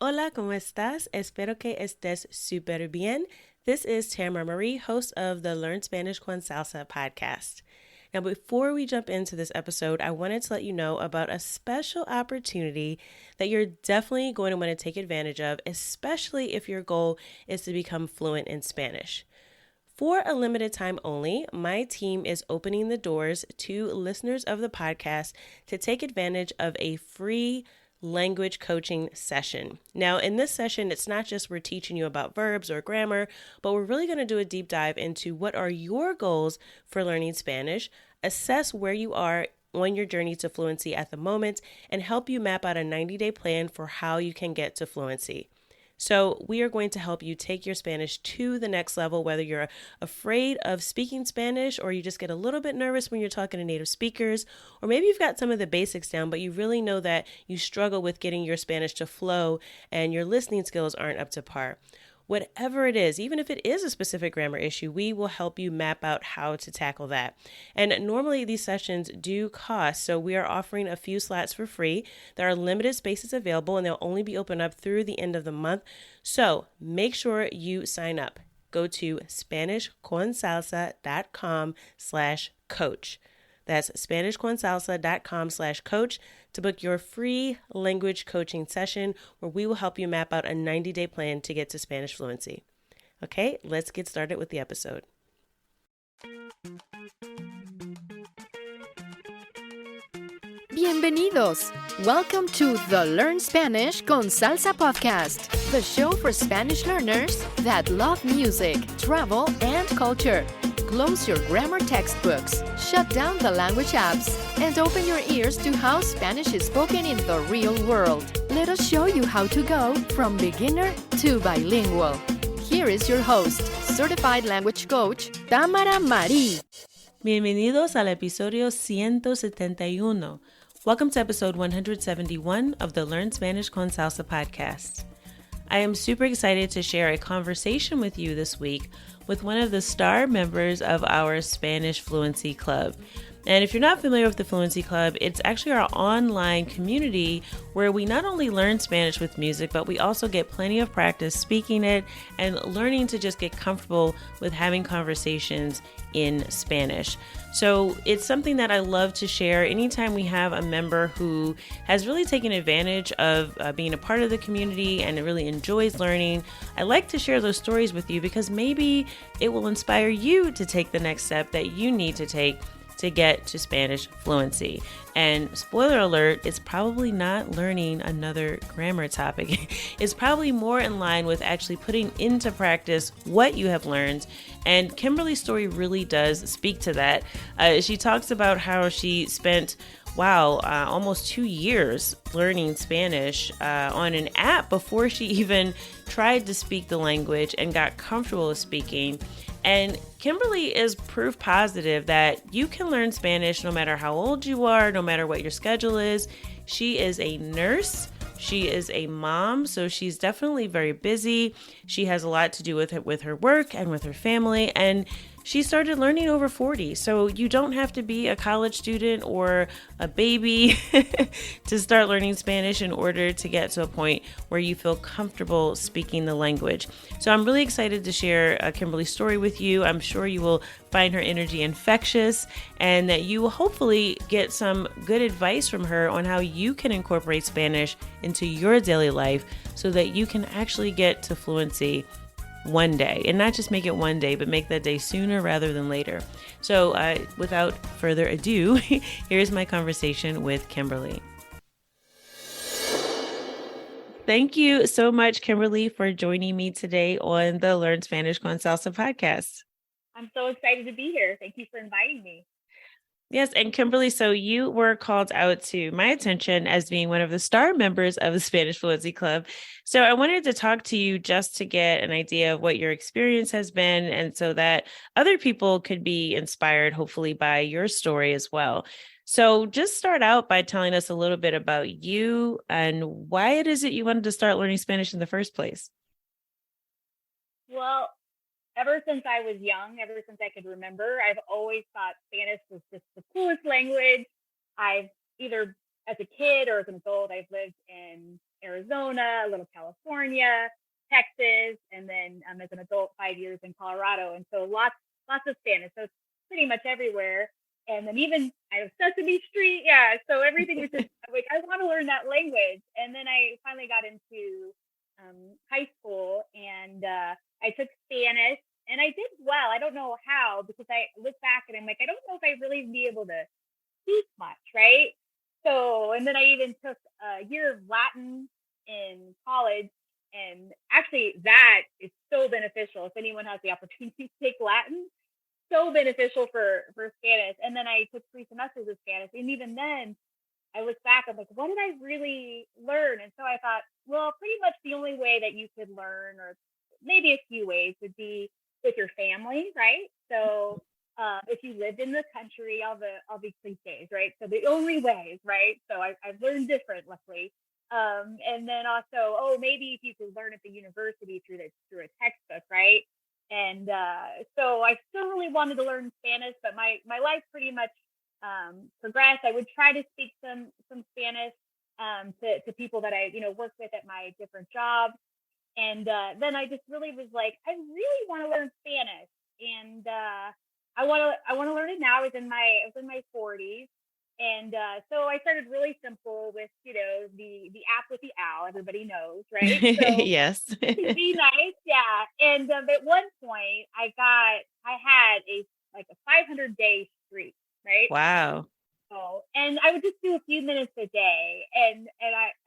Hola, ¿cómo estás? Espero que estés súper bien. This is Tamara Marie, host of the Learn Spanish con Salsa podcast. Now, before we jump into this episode, I wanted to let you know about a special opportunity that you're definitely going to want to take advantage of, especially if your goal is to become fluent in Spanish. For a limited time only, my team is opening the doors to listeners of the podcast to take advantage of a free language coaching session. Now, in this session, it's not just we're teaching you about verbs or grammar, but we're really going to do a deep dive into what are your goals for learning Spanish, assess where you are on your journey to fluency at the moment, and help you map out a 90-day plan for how you can get to fluency. So, we are going to help you take your Spanish to the next level, whether you're afraid of speaking Spanish or you just get a little bit nervous when you're talking to native speakers, or maybe you've got some of the basics down, but you really know that you struggle with getting your Spanish to flow and your listening skills aren't up to par. Whatever it is, even if it is a specific grammar issue, we will help you map out how to tackle that. And normally these sessions do cost, so we are offering a few slots for free. There are limited spaces available and they'll only be open up through the end of the month. So make sure you sign up. Go to SpanishConsalsa.com/coach. That's SpanishConsalsa.com/coach to book your free language coaching session where we will help you map out a 90-day plan to get to Spanish fluency. Okay, let's get started with the episode. Bienvenidos! Welcome to the Learn Spanish con Salsa podcast, the show for Spanish learners that love music, travel, and culture. Close your grammar textbooks, shut down the language apps, and open your ears to how Spanish is spoken in the real world. Let us show you how to go from beginner to bilingual. Here is your host, certified language coach, Tamara Marie. Bienvenidos al episodio 171. Welcome to episode 171 of the Learn Spanish con Salsa podcast. I am super excited to share a conversation with you this week with one of the star members of our Spanish Fluency Club. And if you're not familiar with the Fluency Club, it's actually our online community where we not only learn Spanish with music, but we also get plenty of practice speaking it and learning to just get comfortable with having conversations in Spanish. So it's something that I love to share anytime we have a member who has really taken advantage of being a part of the community and really enjoys learning. I like to share those stories with you because maybe it will inspire you to take the next step that you need to take to get to Spanish fluency. And spoiler alert, it's probably not learning another grammar topic. It's probably more in line with actually putting into practice what you have learned. And Kimberly's story really does speak to that. She talks about how she spent almost 2 years learning Spanish on an app before she even tried to speak the language and got comfortable with speaking. And Kimberly is proof positive that you can learn Spanish no matter how old you are, no matter what your schedule is. She is a nurse. She is a mom, so she's definitely very busy. She has a lot to do with her work and with her family, and she started learning over 40. So you don't have to be a college student or a baby to start learning Spanish in order to get to a point where you feel comfortable speaking the language. So I'm really excited to share Kimberly's story with you. I'm sure you will find her energy infectious and that you will hopefully get some good advice from her on how you can incorporate Spanish into your daily life so that you can actually get to fluency one day, and not just make it one day, but make that day sooner rather than later. So without further ado, here's my conversation with Kimberly. Thank you so much, Kimberly, for joining me today on the Learn Spanish con Salsa podcast. I'm so excited to be here. Thank you for inviting me. Yes, and Kimberly, so you were called out to my attention as being one of the star members of the Spanish Fluency Club. So I wanted to talk to you just to get an idea of what your experience has been, and so that other people could be inspired, hopefully, by your story as well. So just start out by telling us a little bit about you and why it is that you wanted to start learning Spanish in the first place. Well, ever since I was young, ever since I could remember, I've always thought Spanish was just the coolest language. I've either as a kid or as an adult, I've lived in Arizona, a little California, Texas, and then as an adult, 5 years in Colorado. And so lots of Spanish. So it's pretty much everywhere. And then even I have Sesame Street. Yeah. So everything was just like, I want to learn that language. And then I finally got into high school and I took Spanish and I did well. I don't know how, because I look back and I'm like, I don't know if I really be able to speak much, right? So, and then I even took a year of Latin in college. And actually, that is so beneficial if anyone has the opportunity to take Latin. So beneficial for Spanish. And then I took 3 semesters of Spanish. And even then, I look back, I'm like, what did I really learn? And so I thought, well, pretty much the only way that you could learn, or maybe a few ways, would be with your family, right? So if you lived in the country, all the cliches, right? So the only ways, right? So I've learned different, luckily. And then also, oh, maybe if you could learn at the university through a textbook, right? And so I still really wanted to learn Spanish, but my life pretty much progressed. I would try to speak some Spanish to people that I worked with at my different jobs, and then I just really was like, I really want to learn Spanish, and I want to learn it now. I was in my 40s, and so I started really simple with the app with the owl. Everybody knows, right? So Yes. be nice, yeah. And at one point, I had a 500-day streak, right? Wow. Oh, and I would just do a few minutes a day, and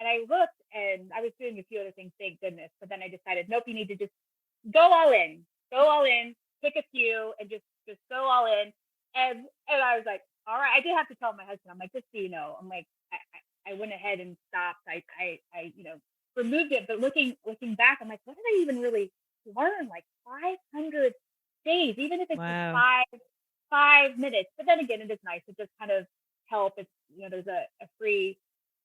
I looked, and I was doing a few other things, thank goodness. But then I decided, nope, you need to just go all in, pick a few, and just go all in. And I was like, all right. I did have to tell my husband, I'm like, just so you know, I'm like, I went ahead and stopped. I removed it, but looking back, I'm like, what did I even really learn? Like 500 days, even if it's just Wow. 5 minutes. But then again, it is nice to just kind of help. It's there's a free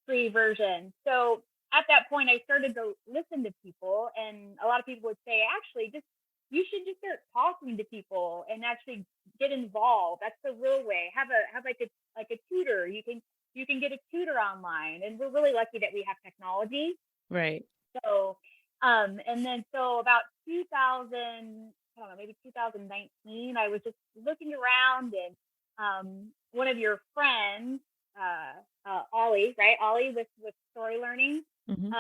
version. So at that point, I started to listen to people, and a lot of people would say, actually, just you should just start talking to people and actually get involved. That's the real way. Have like a tutor. You can get a tutor online, and we're really lucky that we have technology. Right. So, and then so about 2000, I don't know, maybe 2019, I was just looking around, and one of your friends, Ollie, right? Ollie with story learning. Hmm.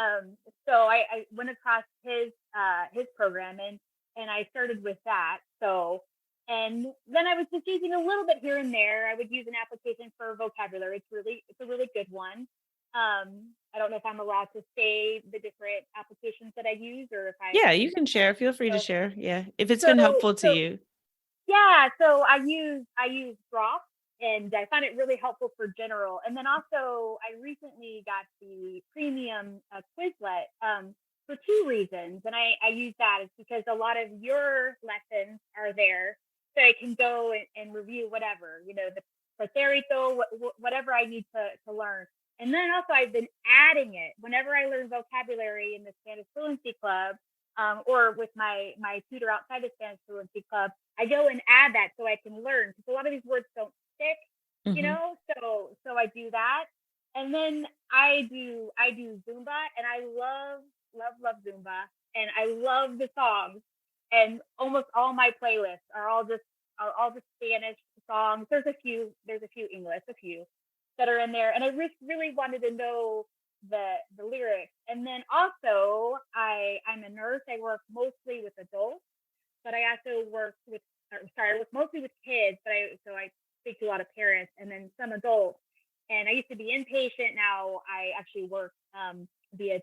So I went across his program, and I started with that. So, and then I was just using a little bit here and there. I would use an application for vocabulary. It's a really good one. I don't know if I'm allowed to say the different applications that I use, or if I Yeah, you can. can share. Feel free to So, share. Yeah. If it's been so, helpful to so you. yeah. So I use Drop, and I found it really helpful for general. And then also, I recently got the premium Quizlet for 2 reasons, and I use that is because a lot of your lessons are there, so I can go and review whatever the pretérito, whatever I need to learn. And then also, I've been adding it whenever I learn vocabulary in the Spanish Fluency Club, or with my tutor outside the Spanish Fluency Club. I go and add that so I can learn, because a lot of these words don't stick, Hmm. So I do that, and then I do Zumba, and I love Zumba, and I love the songs, and almost all my playlists are all just Spanish songs. There's a few English, a few that are in there, and I really wanted to know the lyrics. And then also, I'm a nurse. I work mostly with adults, but I also I work mostly with kids, but I speak to a lot of parents and then some adults. And I used to be inpatient. Now I actually work via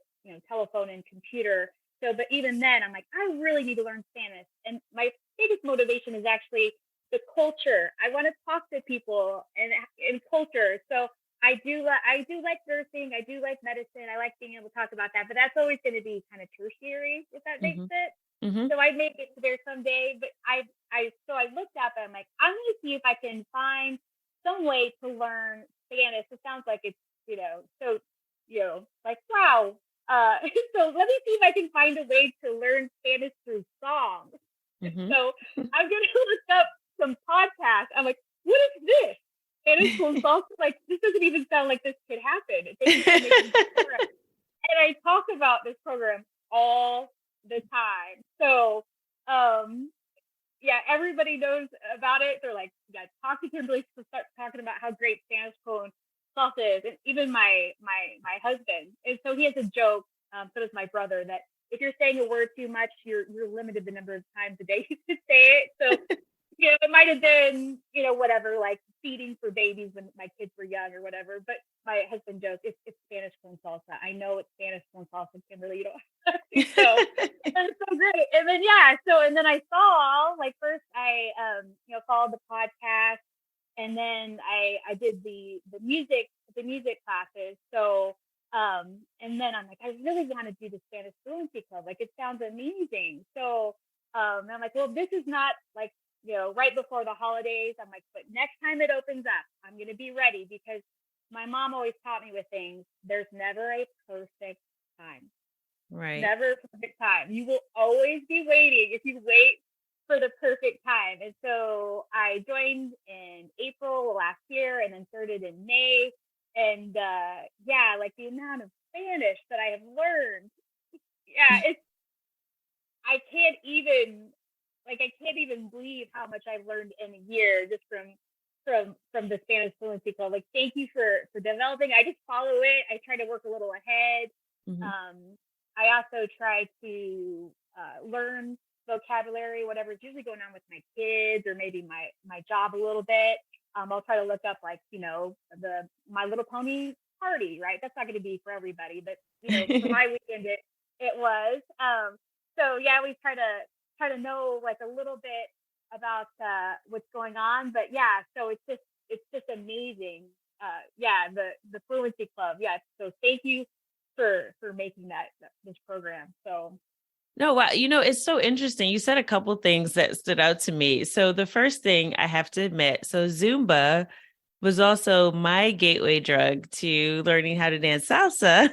telephone and computer. So, but even then, I'm like, I really need to learn Spanish. And my biggest motivation is actually the culture. I want to talk to people and in culture. So I do like nursing. I do like medicine. I like being able to talk about that. But that's always going to be kind of tertiary, if that makes Hmm. sense. Hmm. So I may get to there someday, but I looked up and I'm like, I'm gonna see if I can find some way to learn Spanish. It sounds like it's so like wow. So let me see if I can find a way to learn Spanish through songs. Hmm. So I'm gonna look up some podcasts. I'm like, what is this? Spanish school and salsa. Like, this doesn't even sound like this could happen. Thank you for making this program. And I talk about this program all the time. So, um, yeah, everybody knows about it. They're like, yeah, talk to Kimberly to start talking about how great Spanish school and salsa is. And even my husband. And so he has a joke, so does my brother, that if you're saying a word too much, you're limited the number of times a day you can say it. So it might have been, whatever, like feeding for babies when my kids were young or whatever. But my husband jokes, it's Spanish corn salsa. I know it's Spanish corn salsa, Kimberly. You don't have to. So it's so great. And then, and then I saw, like, first I, followed the podcast, and then I did the music classes. So, and then I'm like, I really want to do the Spanish Fluency Club. Like, it sounds amazing. So, I'm like, well, this is not like, right before the holidays. I'm like, but next time it opens up, I'm going to be ready, because my mom always taught me with things. There's never a perfect time. Right. Never a perfect time. You will always be waiting if you wait for the perfect time. And so I joined in April last year, and then started in May. And like, the amount of Spanish that I have learned, I can't even believe how much I've learned in a year, just from the Spanish Fluency Club. Like, thank you for developing. I just follow it. I try to work a little ahead. Mm-hmm. I also try to learn vocabulary, whatever's usually going on with my kids, or maybe my job a little bit. I'll try to look up, like, the My Little Pony party, right? That's not going to be for everybody, but for my weekend it was. So yeah, we try to know, like, a little bit about what's going on. But yeah, so it's just amazing. The Fluency Club. Yeah. So thank you for making this program. So No, wow. It's so interesting. You said a couple things that stood out to me. So the first thing I have to admit, so Zumba was also my gateway drug to learning how to dance salsa,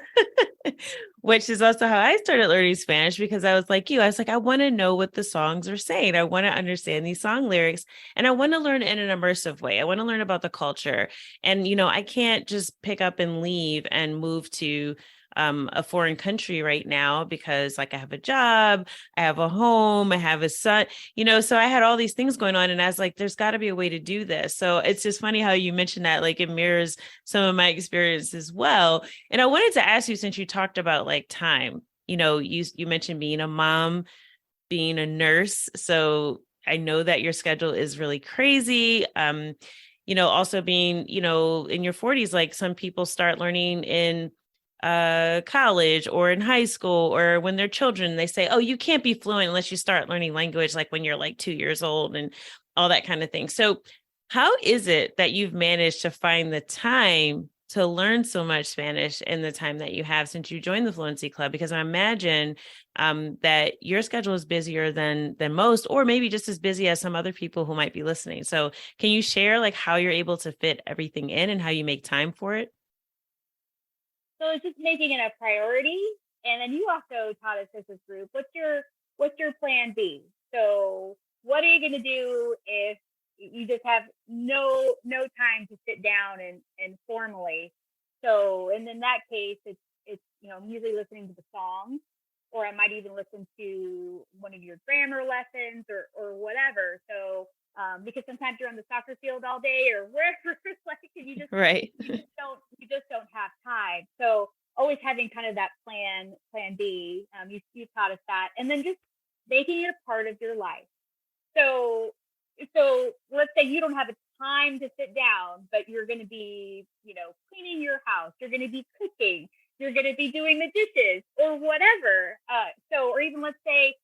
which is also how I started learning Spanish, because I was like you. I was like, I want to know what the songs are saying. I want to understand these song lyrics, and I want to learn in an immersive way. I want to learn about the culture. And, I can't just pick up and leave and move to a foreign country right now, because, like, I have a job, I have a home, I have a son, so I had all these things going on, and I was like, there's got to be a way to do this. So it's just funny how you mentioned that, like, it mirrors some of my experience as well. And I wanted to ask you, since you talked about, like, time, you mentioned being a mom, being a nurse. So I know that your schedule is really crazy. Also being, in your 40s, like, some people start learning in college or in high school, or when they're children, they say, oh, you can't be fluent unless you start learning language, like, when you're like 2 years old, and all that kind of thing. So how is it that you've managed to find the time to learn so much Spanish in the time that you have since you joined the Fluency Club? Because I imagine that your schedule is busier than most, or maybe just as busy as some other people who might be listening. So can you share, like, how you're able to fit everything in and how you make time for it? So it's just making it a priority. And then you also taught us as a group, what's your plan B? So what are you going to do if you just have no time to sit down and formally? So, and in that case, I'm usually listening to the songs, or I might even listen to one of your grammar lessons, or whatever. So, because sometimes you're on the soccer field all day or wherever, like, and Right. you just don't have time. So always having kind of that plan B. You taught us that, and then just making it a part of your life. So let's say you don't have a time to sit down, but you're going to be, cleaning your house. You're going to be cooking. You're going to be doing the dishes or whatever. Or even, let's say,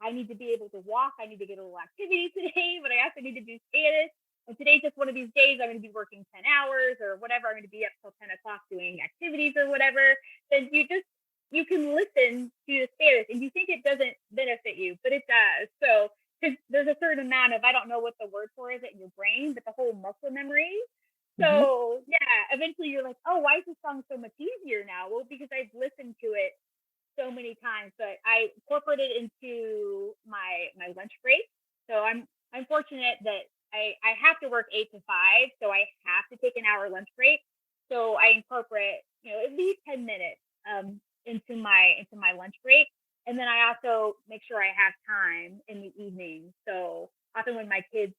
I need to be able to walk. I need to get a little activity today, but I also need to do Spanish. And today's just one of these days I'm going to be working 10 hours or whatever. I'm going to be up till 10 o'clock doing activities or whatever. Then you can listen to the Spanish, and you think it doesn't benefit you, but it does. So, because there's a certain amount of, I don't know what the word for is in your brain, but the whole muscle memory. So eventually you're like, oh, why is this song so much easier now? Well, because I've listened to it so many times. But I incorporate it into my lunch break. So I'm fortunate that I have to work 8 to 5, so I have to take an hour lunch break. So I incorporate, at least 10 minutes into my lunch break. And then I also make sure I have time in the evening. So often when my kids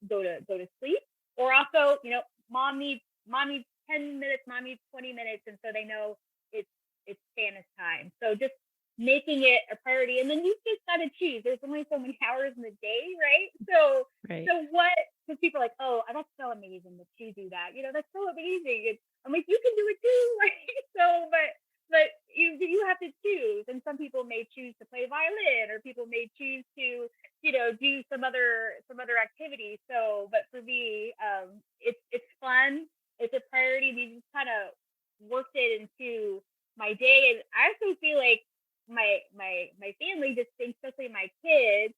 go to sleep, or also, mom needs 10 minutes, mom needs 20 minutes, and so they know it's it's Spanish time. So just making it a priority, and then you just gotta choose. There's only so many hours in the day, right? So Right. so what? Because people are like, oh, that's so amazing that you do that. That's so amazing. And I'm like, you can do it too, right? So, but you have to choose, and some people may choose to play violin, or people may choose to do some other activity. So, but for me, it's fun. It's a priority. We just kind of worked it into my day, and I also feel like my family just thinks, especially my kids,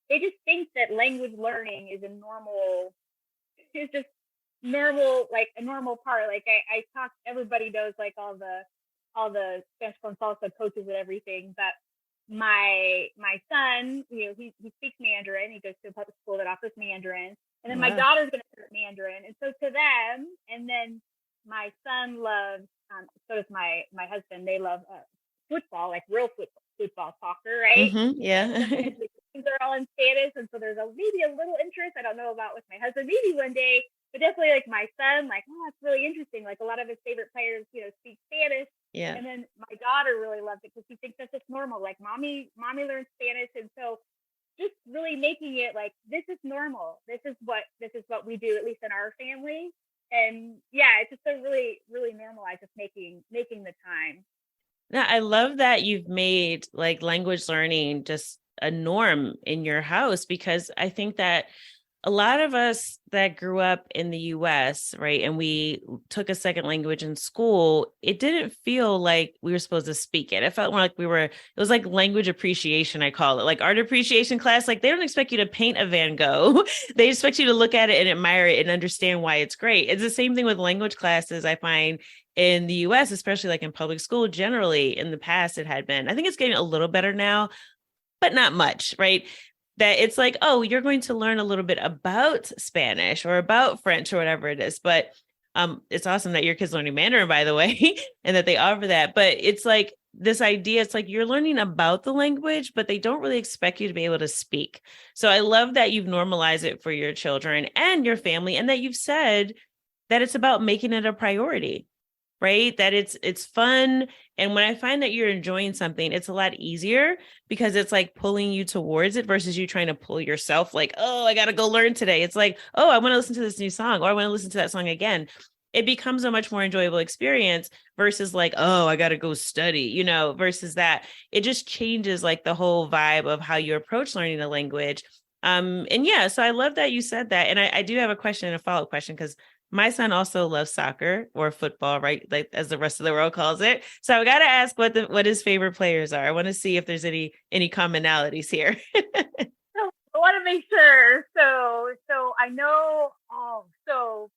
they just think that language learning is a normal, it's just normal, like a normal part. Like I talk, everybody knows, like all the Spanish con salsa coaches and everything, but my son, he speaks Mandarin. He goes to a public school that offers Mandarin, and then my Wow. daughter's going to start Mandarin, and so to them, and then my son loves, so does my husband. They love football, like real football, soccer, right? And Yeah. sometimes the games are all in Spanish, and so there's maybe a little interest. I don't know about with my husband, maybe one day, but definitely like my son, like, oh, that's really interesting. Like a lot of his favorite players, speak Spanish. Yeah. And then my daughter really loves it because she thinks that's just normal. Like mommy learns Spanish, and so just really making it like this is normal. This is what we do, at least in our family. And yeah, it's just so really really normalized, just making the time. Now, I love that you've made like language learning just a norm in your house, because I think that a lot of us that grew up in the US, right, and we took a second language in school, it didn't feel like we were supposed to speak it. It felt more like it was like language appreciation, I call it, like art appreciation class. Like they don't expect you to paint a Van Gogh. They expect you to look at it and admire it and understand why it's great. It's the same thing with language classes, I find, in the US, especially like in public school. Generally, in the past, it had been. I think it's getting a little better now, but not much, right? That it's like, oh, you're going to learn a little bit about Spanish or about French or whatever it is. But it's awesome that your kids learning Mandarin, by the way, and that they offer that. But it's like this idea, it's like you're learning about the language, but they don't really expect you to be able to speak. So I love that you've normalized it for your children and your family, and that you've said that it's about making it a priority, right? That it's fun. And when I find that you're enjoying something, it's a lot easier because it's like pulling you towards it versus you trying to pull yourself like, oh, I got to go learn today. It's like, oh, I want to listen to this new song, or I want to listen to that song again. It becomes a much more enjoyable experience versus like, oh, I got to go study, versus that. It just changes like the whole vibe of how you approach learning a language. And yeah, so I love that you said that. And I do have a question and a follow-up question, because my son also loves soccer or football, right? Like as the rest of the world calls it. So I got to ask what his favorite players are. I want to see if there's any commonalities here. So I want to make sure. So I know. So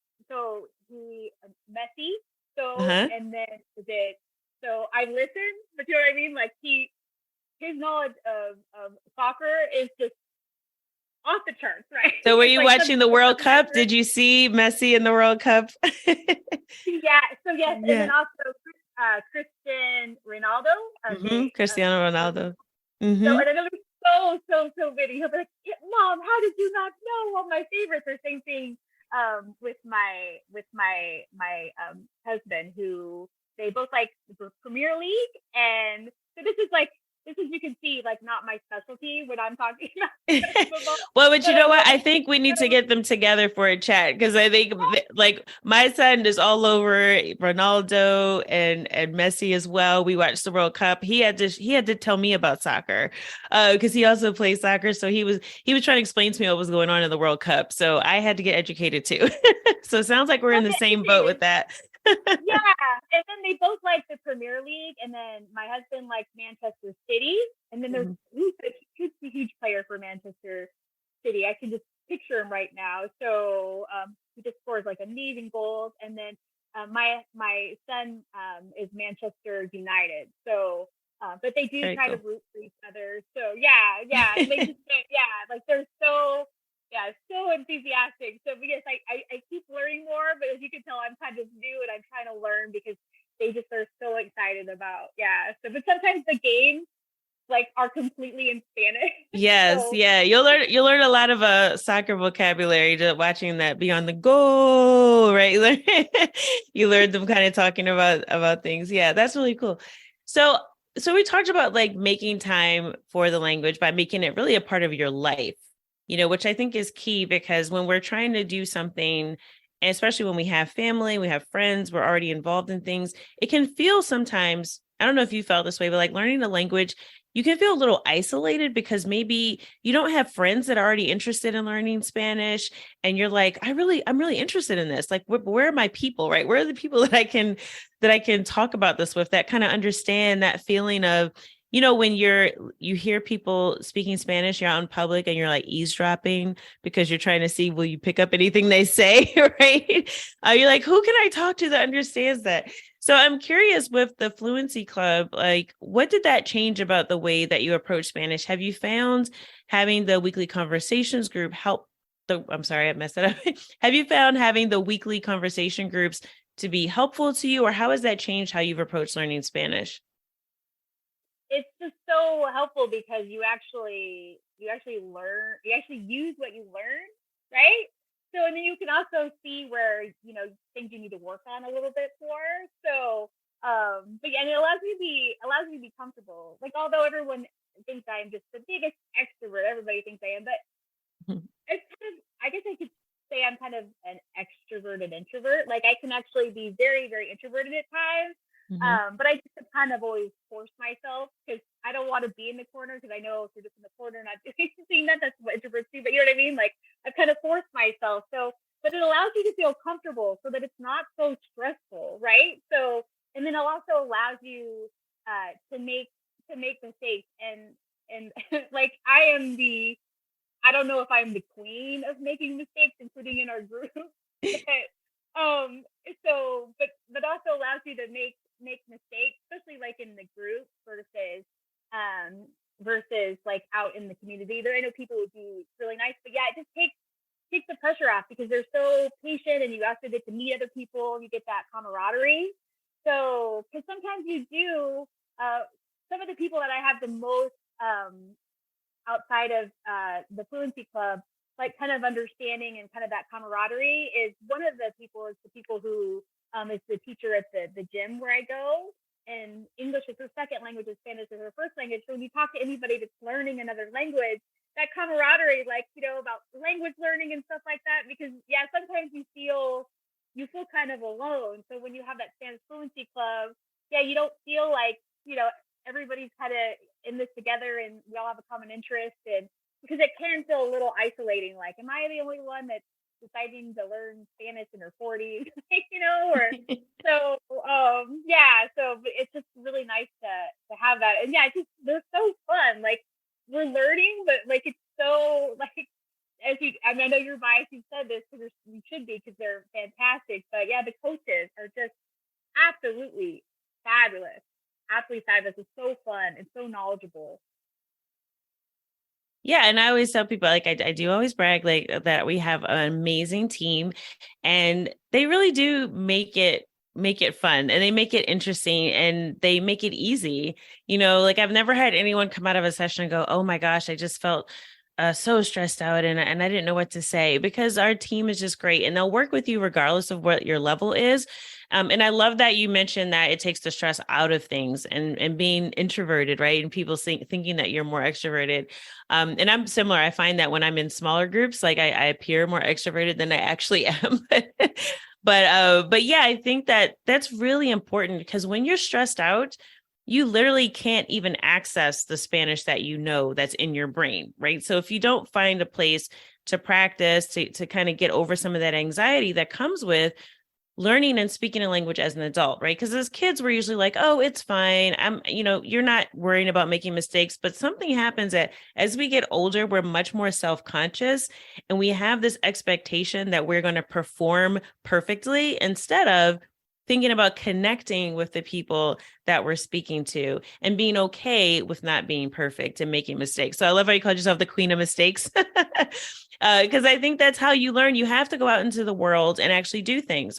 he Messi. So Uh-huh. and then is it? So I listen, but you know what I mean. Like his knowledge of soccer is just off the charts, right? So were It's you like something watching the I World would Cup? never. Did you see Messi in the World Cup? Yeah. So yes, and then Yeah. also Christian Ronaldo. Cristiano So Ronaldo. so Hmm. and I know there's so many. He'll be like, "Yeah, Mom, how did you not know all my favorites?" Or same thing with my husband, who they both like the Premier League, and so this is, you can see, like, not my specialty when I'm talking about football, Well, but you but know I what? love I think we need to it. get them together for a chat, because I think like my son is all over Ronaldo and Messi as well. We watched the World Cup. He had to tell me about soccer, because he also plays soccer. So he was trying to explain to me what was going on in the World Cup. So I had to get educated too. So it sounds like we're in Well, the yeah, same boat it is. with that. Yeah, and then they both like the Premier League, and then my husband likes Manchester City, and then there's Mhm. he's a huge player for Manchester City. I can just picture him right now. So he just scores like amazing goals, and then my son is Manchester United. So, but they do Very try to cool. root for each other. So yeah, and they just yeah, like they're so yeah, so enthusiastic. So because I keep learning more, but as you can tell, I'm kind of new and I'm trying to learn because they just are so excited about, yeah. So, but sometimes the games like are completely in Spanish. Yes, So yeah. You'll learn a lot of soccer vocabulary just watching that be on the goal, right? You learn them kind of talking about things. Yeah, that's really cool. So we talked about like making time for the language by making it really a part of your life, which I think is key because when we're trying to do something, and especially when we have family, we have friends, we're already involved in things, it can feel sometimes, I don't know if you felt this way, but like learning the language, you can feel a little isolated because maybe you don't have friends that are already interested in learning Spanish. And you're like, I'm really interested in this. Like, where are my people, right? Where are the people that I can talk about this with, that kind of understand that feeling of, when you hear people speaking Spanish, you're out in public and you're like eavesdropping because you're trying to see, will you pick up anything they say, right? You're like, who can I talk to that understands that? So I'm curious with the Fluency Club, like what did that change about the way that you approach Spanish? Have you found having the weekly conversations group help I'm sorry, I messed it up. Have you found having the weekly conversation groups to be helpful to you, or how has that changed how you've approached learning Spanish? it's just so helpful because you actually learn, you actually use what you learn, right? So and then you can also see where things you need to work on a little bit more. So but yeah, and it allows me to be comfortable. Like although everyone thinks I'm just the biggest extrovert, everybody thinks I am, but it's kind of, I guess I could say I'm kind of an extroverted introvert. Like I can actually be very, very introverted at times. Mhm. But I just have kind of always forced myself because I don't want to be in the corner because I know if you're just in the corner not doing anything, that's what introverts do. But you know what I mean? Like I've kind of forced myself. So, but it allows you to feel comfortable so that it's not so stressful, right? So, and then it also allows you to make mistakes and like I don't know if I'm the queen of making mistakes, including in our group, but um, but also allows you to make mistakes, especially like in the group um versus like out in the community. There, I know people would be really nice, but yeah, it just takes the pressure off because they're so patient, and you also get to meet other people. You get that camaraderie. So, because sometimes you do, some of the people that I have the most outside of the Fluency Club, like kind of understanding and kind of that camaraderie is one of the people is the people who is the teacher at the gym where I go. And English is her second language, and Spanish is her first language. So when you talk to anybody that's learning another language, that camaraderie, like about language learning and stuff like that, because yeah, sometimes you feel kind of alone. So when you have that Spanish Fluency Club, yeah, you don't feel like everybody's kind of in this together and we all have a common interest, and because it can feel a little isolating, like am I the only one that's deciding to learn Spanish in her 40s, or so yeah, so but it's just really nice to have that. And yeah, it's just they're so fun, like we're learning, but like it's so like as you I mean I know you're biased, you said this because you should be because they're fantastic, but yeah, the coaches are just absolutely fabulous. Absolutely fabulous. It's so fun. It's so knowledgeable. Yeah, and I always tell people, like I do always brag like that we have an amazing team, and they really do make it fun, and they make it interesting, and they make it easy. Like I've never had anyone come out of a session and go, "Oh my gosh, I just felt so stressed out, and I didn't know what to say," because our team is just great, and they'll work with you regardless of what your level is. And I love that you mentioned that it takes the stress out of things, and being introverted, right? And people thinking that you're more extroverted. And I'm similar. I find that when I'm in smaller groups, like I appear more extroverted than I actually am. But yeah, I think that that's really important because when you're stressed out, you literally can't even access the Spanish that that's in your brain, right? So if you don't find a place to practice, to kind of get over some of that anxiety that comes with learning and speaking a language as an adult, right? Because as kids, we're usually like, oh, it's fine. You're not worrying about making mistakes, but something happens that as we get older, we're much more self-conscious, and we have this expectation that we're going to perform perfectly instead of thinking about connecting with the people that we're speaking to and being okay with not being perfect and making mistakes. So I love how you called yourself the queen of mistakes. Because I think that's how you learn. You have to go out into the world and actually do things.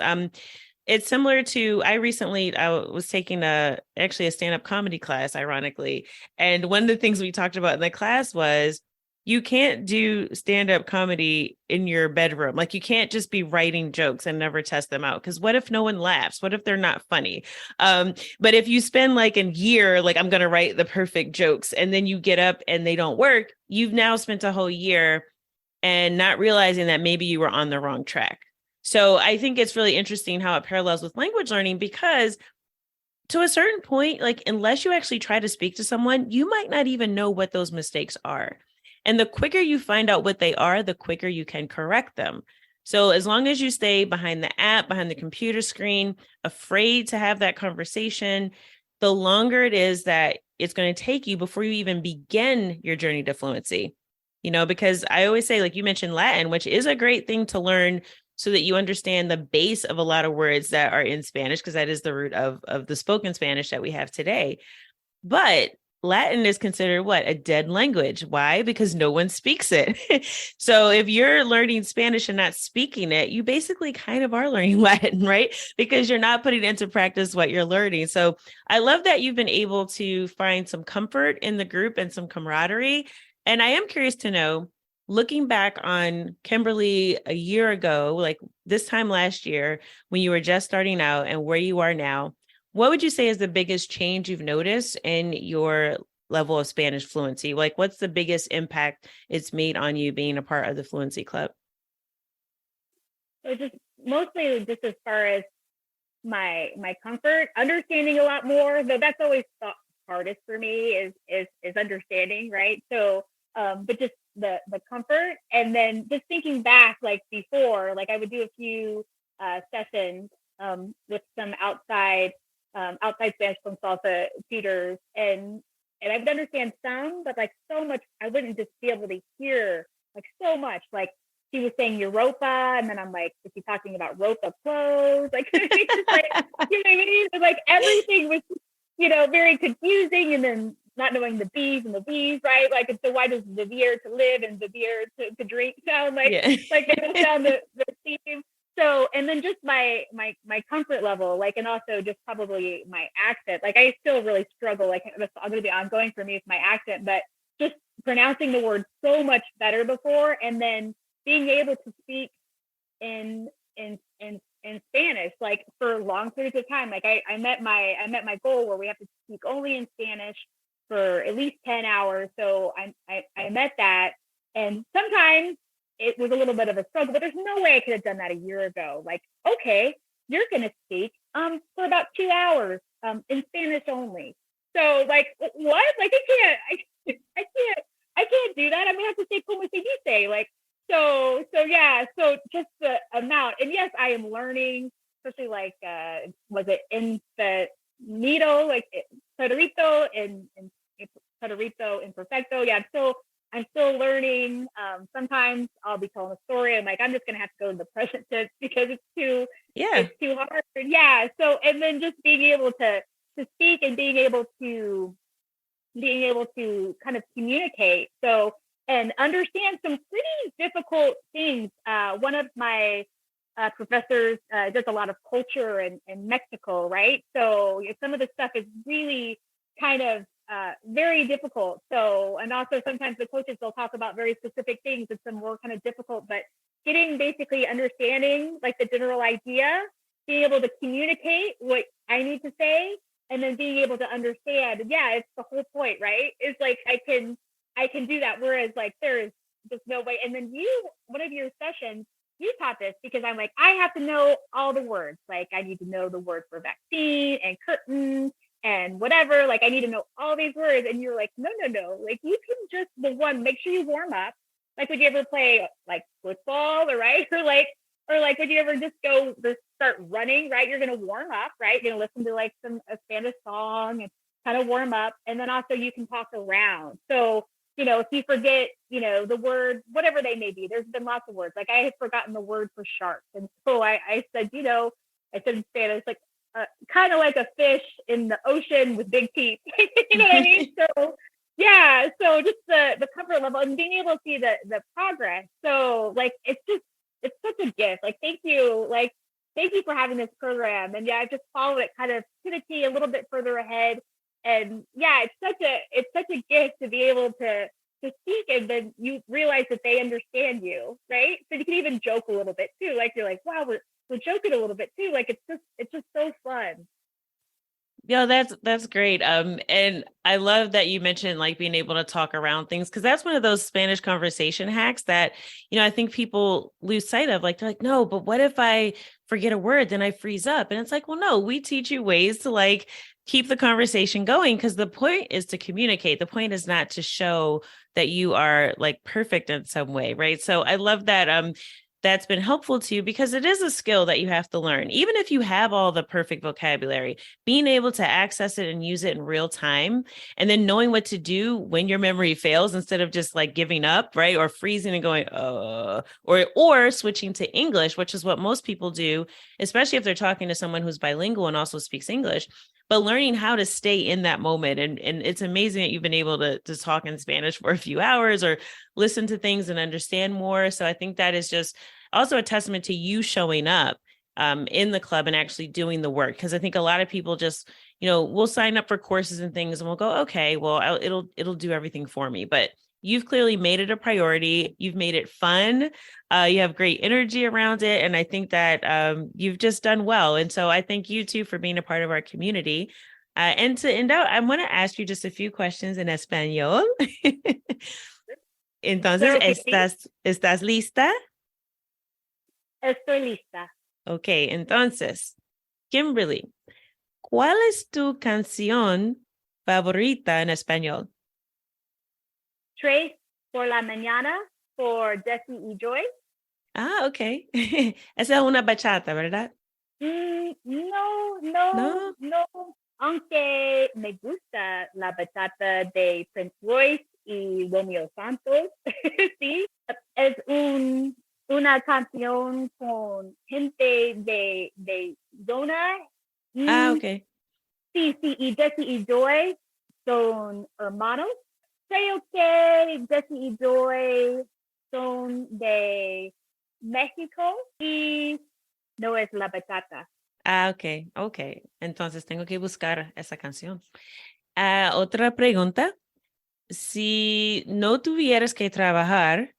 It's similar to I was taking actually a stand-up comedy class, ironically. And one of the things we talked about in the class was you can't do stand-up comedy in your bedroom. Like you can't just be writing jokes and never test them out. Because what if no one laughs? What if they're not funny? But if you spend like a year, like I'm going to write the perfect jokes, and then you get up and they don't work, you've now spent a whole year and not realizing that maybe you were on the wrong track. So I think it's really interesting how it parallels with language learning, because to a certain point, like unless you actually try to speak to someone, you might not even know what those mistakes are. And the quicker you find out what they are, the quicker you can correct them. So as long as you stay behind the app, behind the computer screen, afraid to have that conversation, the longer it is that it's going to take you before you even begin your journey to fluency. Because I always say, like you mentioned Latin, which is a great thing to learn so that you understand the base of a lot of words that are in Spanish, because that is the root of the spoken Spanish that we have today. But Latin is considered what? A dead language. Why? Because no one speaks it. So if you're learning Spanish and not speaking it, you basically kind of are learning Latin, right? Because you're not putting into practice what you're learning. So I love that you've been able to find some comfort in the group and some camaraderie. And I am curious to know, looking back on Kimberly a year ago, like this time last year, when you were just starting out and where you are now, what would you say is the biggest change you've noticed in your level of Spanish fluency? Like, what's the biggest impact it's made on you being a part of the Fluency Club? So just mostly just as far as my comfort, understanding a lot more, though that's always the hardest for me is understanding, right? So but just the comfort, and then just thinking back, like before, like I would do a few sessions with some outside Spanish con salsa tutors, and I would understand some, but like so much, I wouldn't just be able to hear like so much. Like she was saying Europa, and then I'm like, is she talking about ropa clothes? Like, it's like, you know what I mean? Like everything was, very confusing, and then not knowing the B's and the V's, right? Like, and so why does the beer to live and the beer to drink sound like, Yeah. like they don't sound the same? So, and then just my comfort level, like, and also just probably my accent. Like, I still really struggle. Like, it's going to be ongoing for me with my accent, but just pronouncing the word so much better before, and then being able to speak in Spanish, like for long periods of time. Like, I met my goal where we have to speak only in Spanish for at least 10 hours. So I met that, and sometimes it was a little bit of a struggle, but there's no way I could have done that a year ago. Like, okay, you're going to speak for about 2 hours in Spanish only. So like, what? Like, I can't do that. I'm gonna have to say como se dice. Like, so yeah. So just the amount, and yes, I am learning, especially like was it in the Nido, like Perrito and Perrito Imperfecto. Yeah, I'm still learning. Sometimes I'll be telling a story. I'm like, I'm just gonna have to go to the present tense because it's too hard. Yeah. So, and then just being able to speak and being able to kind of communicate. So, and understand some pretty difficult things. One of my professors does a lot of culture in Mexico, right? So some of the stuff is really kind of very difficult. So, and also sometimes the coaches, they'll talk about very specific things and some more kind of difficult, but getting basically understanding like the general idea, being able to communicate what I need to say, and then being able to understand. Yeah, it's the whole point, right? It's like I can do that. Whereas like there is just no way. And then one of your sessions, you taught this because I'm like, I have to know all the words. Like I need to know the word for vaccine and curtain and whatever. Like I need to know all these words. And you're like, no. Like you can just make sure you warm up. Like would you ever play like football or right? Or like would you ever just start running, right? You're gonna warm up, right? You're gonna listen to like a Spanish song and kind of warm up. And then also you can talk around. So if you forget, the word, whatever they may be, there's been lots of words. Like I had forgotten the word for shark. And so I said, I said in Spanish, like, kind of like a fish in the ocean with big teeth. You know what I mean? So yeah, so just the comfort level and being able to see the progress. So like it's such a gift. Like thank you for having this program. And yeah, I just followed it kind of to the T a little bit further ahead. And yeah, it's such a gift to be able to speak, and then you realize that they understand you, right? So you can even joke a little bit too. Like you're like, wow, we're joking a little bit too. Like it's just so fun. Yeah, that's great. And I love that you mentioned like being able to talk around things, because that's one of those Spanish conversation hacks that, I think people lose sight of. Like they're like, no, but what if I forget a word, then I freeze up? And it's like, well, no, we teach you ways to like keep the conversation going, because the point is to communicate. The point is not to show that you are like perfect in some way, right? So I love that that's been helpful to you, because it is a skill that you have to learn. Even if you have all the perfect vocabulary, being able to access it and use it in real time, and then knowing what to do when your memory fails, instead of just like giving up, right? Or freezing and going, or switching to English, which is what most people do, especially if they're talking to someone who's bilingual and also speaks English. But learning how to stay in that moment. And it's amazing that you've been able to talk in Spanish for a few hours or listen to things and understand more. So I think that is just also a testament to you showing up in the club and actually doing the work. Because I think a lot of people just, we'll sign up for courses and things and we'll go, okay, well, it'll do everything for me. But you've clearly made it a priority. You've made it fun. You have great energy around it. And I think that you've just done well. And so I thank you too for being a part of our community. And to end out, I want to ask you just a few questions in español. Entonces, ¿estás lista? Estoy lista. Ok, entonces, Kimberly, ¿cuál es tu canción favorita en español? Trace por la mañana por Jesse y Joy. Ah, ok. Esa es una bachata, ¿verdad? No. Aunque me gusta la bachata de Prince Royce y Romeo Santos, sí, es una canción con gente de zona. Ah, ok. Sí, y Jesse y Joy son hermanos. Creo que Jesse y Joy son de México y no es la bachata. Ah, ok. Entonces tengo que buscar esa canción. Otra pregunta. Si no tuvieras que trabajar,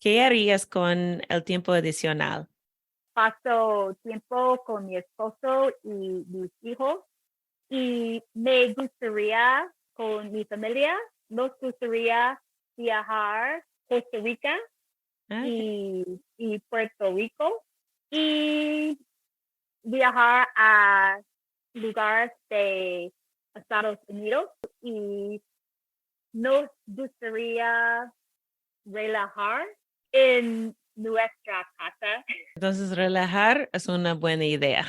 ¿qué harías con el tiempo adicional? Paso tiempo con mi esposo y mis hijos y me gustaría con mi familia. Nos gustaría viajar a Costa Rica y Puerto Rico y viajar a lugares de Estados Unidos y nos gustaría relajar en nuestra casa. Entonces, relajar es una buena idea.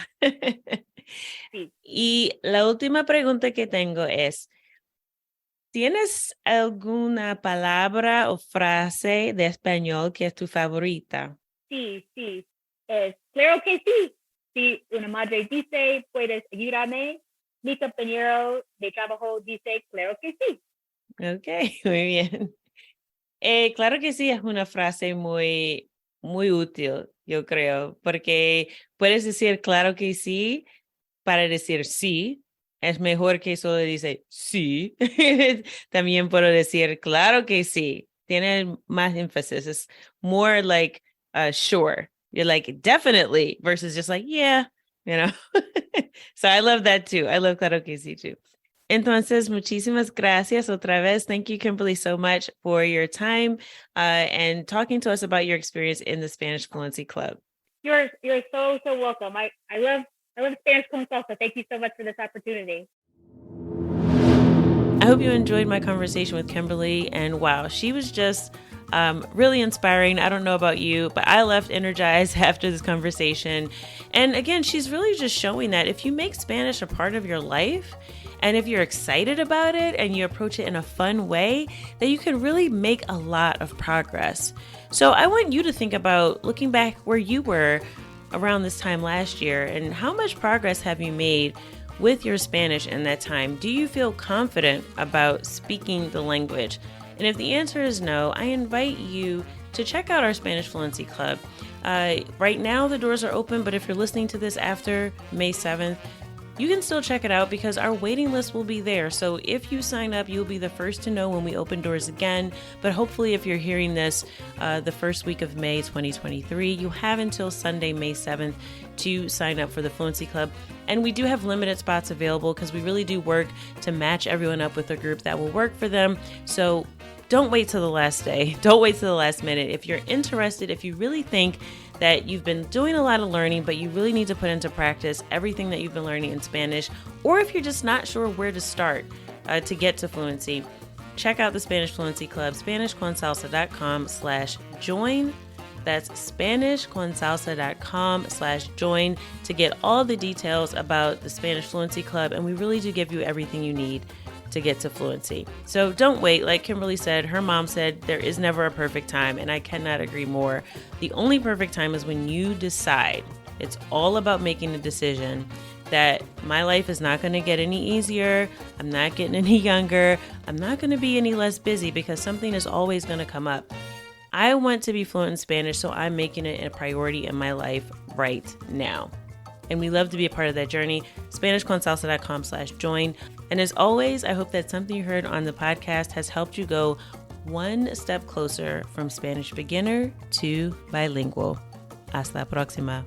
Sí. Y la última pregunta que tengo es, ¿tienes alguna palabra o frase de español que es tu favorita? Sí. Claro que sí. Si una madre dice, ¿puedes ayudarme? Mi compañero de trabajo dice, claro que sí. Ok, muy bien. Claro que sí, es una frase muy, muy útil, yo creo, porque puedes decir claro que sí para decir sí. Es mejor que solo dice sí. También puedo decir claro que sí. Tiene más énfasis. It's more like sure. You're like definitely versus just like yeah, So I love that too. I love claro que sí too. Entonces, muchísimas gracias otra vez. Thank you, Kimberly, so much for your time and talking to us about your experience in the Spanish Fluency Club. You're so welcome. I love Spanish con salsa. Thank you so much for this opportunity. I hope you enjoyed my conversation with Kimberly. And wow, she was just really inspiring. I don't know about you, but I left energized after this conversation. And again, she's really just showing that if you make Spanish a part of your life, and if you're excited about it and you approach it in a fun way, that you can really make a lot of progress. So I want you to think about looking back where you were around this time last year, and how much progress have you made with your Spanish in that time? Do you feel confident about speaking the language? And if the answer is no, I invite you to check out our Spanish Fluency Club. Right now, the doors are open, but if you're listening to this after May 7th, you can still check it out because our waiting list will be there. So if you sign up, you'll be the first to know when we open doors again. But hopefully, if you're hearing this the first week of May 2023, you have until Sunday, May 7th to sign up for the Fluency Club. And we do have limited spots available because we really do work to match everyone up with a group that will work for them. So don't wait till the last day. Don't wait till the last minute. If you're interested, if you really think that you've been doing a lot of learning, but you really need to put into practice everything that you've been learning in Spanish, or if you're just not sure where to start to get to fluency, check out the Spanish Fluency Club, SpanishConSalsa.com/join. That's SpanishConSalsa.com/join to get all the details about the Spanish Fluency Club, and we really do give you everything you need to get to fluency. So don't wait. Like Kimberly said, her mom said, there is never a perfect time, and I cannot agree more. The only perfect time is when you decide. It's all about making a decision that my life is not going to get any easier. I'm not getting any younger. I'm not going to be any less busy because something is always going to come up. I want to be fluent in Spanish, so I'm making it a priority in my life right now. And we love to be a part of that journey. SpanishConSalsa.com/join. And as always, I hope that something you heard on the podcast has helped you go one step closer from Spanish beginner to bilingual. Hasta la próxima.